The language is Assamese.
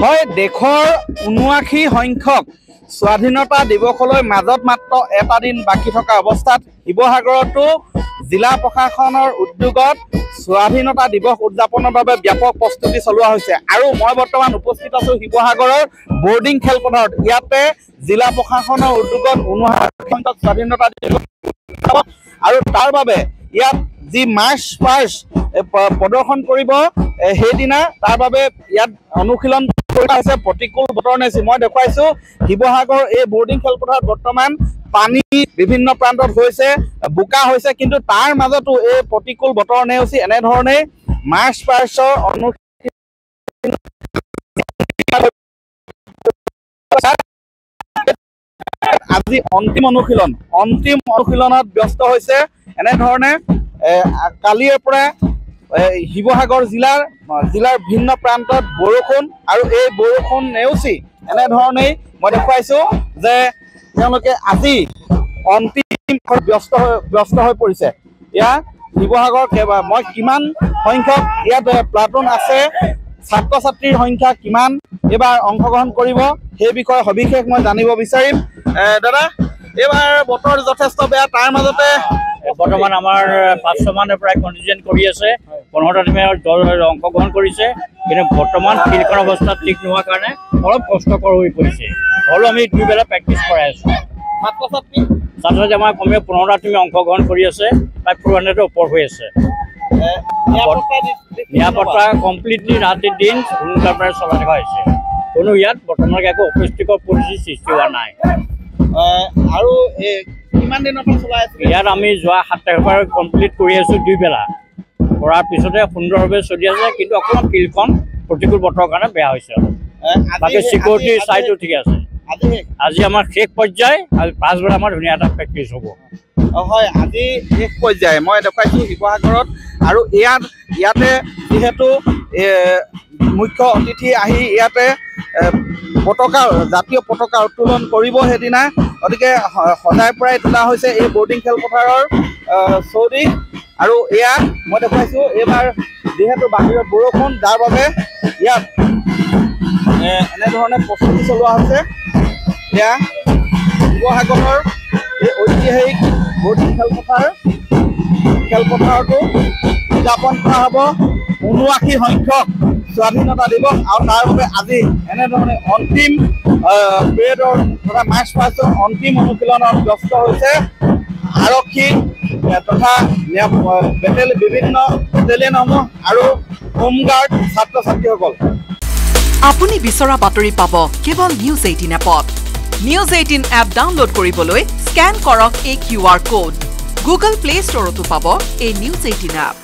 হয় দেশৰ ৭৯ সংখ্যক স্বাধীনতা দিৱসলৈ মাজত মাত্ৰ এটা দিন বাকী থকা অৱস্থাত শিৱসাগৰতো জিলা প্ৰশাসনৰ উদ্যোগত স্বাধীনতা দিৱস উদযাপনৰ বাবে ব্যাপক প্ৰস্তুতি চলোৱা হৈছে আৰু মই বৰ্তমান উপস্থিত আছো শিৱসাগৰৰ বৰ্ডিং খেলপথাৰত। ইয়াতে জিলা প্ৰশাসনৰ উদ্যোগত ৭৯ সংখ্যক স্বাধীনতা দিৱস আৰু তাৰ বাবে ইয়াত যি মাৰ্চ পাষ্ট প্ৰদৰ্শন কৰিব সেইদিনা তাৰ বাবে ইয়াত অনুশীলন কৰা হৈছে। প্ৰতিকূল বতৰ নেছি মই দেখুৱাইছো শিৱসাগৰ এই বৰ্ডিং খেলপথাৰত বৰ্তমান পানী বিভিন্ন প্ৰান্তত হৈছে, বোকা হৈছে, কিন্তু তাৰ মাজতো এই প্ৰতিকূল বতৰ নেওচি এনেধৰণে মাৰ্চ পাষ্টৰ আজি অন্তিম অনুশীলনত ব্যস্ত হৈছে। এনেধৰণে কালিৰ পৰা শিৱসাগৰ জিলাৰ ভিন্ন প্ৰান্তত বৰষুণ আৰু এই বৰষুণ নেওচি এনেধৰণেই মই দেখুৱাইছো যে তেওঁলোকে আজি অন্তিম ব্যস্ত হৈ পৰিছে। ইয়াত শিৱসাগৰ মই কিমান সংখ্যক ইয়াত প্লাটুন আছে, ছাত্ৰ ছাত্ৰীৰ সংখ্যা কিমান এইবাৰ অংশগ্ৰহণ কৰিব সেই বিষয়ে সবিশেষ মই জানিব বিচাৰিম। দাদা, এইবাৰ বতৰ যথেষ্ট বেয়া, তাৰ মাজতে বৰ্তমান আমাৰ ৫০০ মানে প্ৰায় কণ্টিজেণ্ট কৰি আছে। ১৫টা টিমে অংশগ্ৰহণ কৰিছে, কিন্তু বৰ্তমান ফিল্ডখনৰ অৱস্থা ঠিক নোহোৱাৰ কাৰণে অলপ কষ্টকৰ হৈ পৰিছে। হ'লেও আমি ২ বেলা প্ৰেক্টিচ কৰাই আছোঁ। ছাত্ৰ ছাত্ৰী আমাৰ কমেও ১৫টা টিমে অংশগ্ৰহণ কৰি আছে, প্ৰায় 400ৰ ওপৰ হৈ আছে। নিৰাপত্তা কমপ্লিটলি ৰাতি দিন সোনকালৰ পৰা চলাই থকা হৈছে। কোনো ইয়াত বৰ্তমানলৈকে একো অপুষ্টিকৰ পৰিস্থিতিৰ সৃষ্টি হোৱা নাই। আৰু কিমান দিনৰ পৰা চলাই আছে? ইয়াত আমি যোৱা ৭ তাৰিখৰ পৰা কমপ্লিট কৰি আছোঁ ২ বেলা। কৰাৰ পিছতে সুন্দৰভাৱে চলি আছে, কিন্তু অকণমান ফিল্ডখন প্ৰতিকূল বতৰৰ কাৰণে বেয়া হৈছে। বাকী চিকিউৰিটি চাইডো ঠিক আছে। আজি আমাৰ শেষ পৰ্যায়, আৰু ৫ বেলা আমাৰ ধুনীয়া এটা প্ৰেক্টিচ হ'ব। হয়, আজি শেষ পৰ্যায় মই দেখুৱাইছোঁ শিৱসাগৰত। আৰু ইয়াতে যিহেতু মুখ্য অতিথি আহি ইয়াতে জাতীয় পতাকা উত্তোলন কৰিব সেইদিনা, গতিকে সদায় পৰাই তোলা হৈছে এই বৰ্ডিং খেলপথাৰৰ চৌদিশ। আৰু এয়া মই দেখুৱাইছোঁ এইবাৰ যিহেতু বাহিৰত বৰষুণ, যাৰ বাবে ইয়াত এনেধৰণে প্ৰস্তুতি চলোৱা হৈছে। এয়া শিৱসাগৰৰ এই ঐতিহাসিক বৰ্ডিং খেলপথাৰতো উদযাপন কৰা হ'ব ৭৯ সংখ্যক স্বাধীনতা দিৱস। আৰু তাৰ বাবে আজি এনেধৰণে অন্তিম পেৰেডৰ তথা মাৰ্চ পাষ্টৰ অন্তিম অনুশীলনত ব্যস্ত হৈছে আৰক্ষী তথা বিভিন্ন বেটেলিয়নসমূহ আৰু হোমগাৰ্ড ছাত্ৰ ছাত্ৰীসকল। আপুনি বিচৰা বাতৰি পাব কেৱল নিউজ 18 এপত। নিউজ 18 এপ ডাউনলোড কৰিবলৈ স্কেন কৰক এই QR কোড। গুগল প্লে ষ্টৰতো পাব এই নিউজ 18 এপ।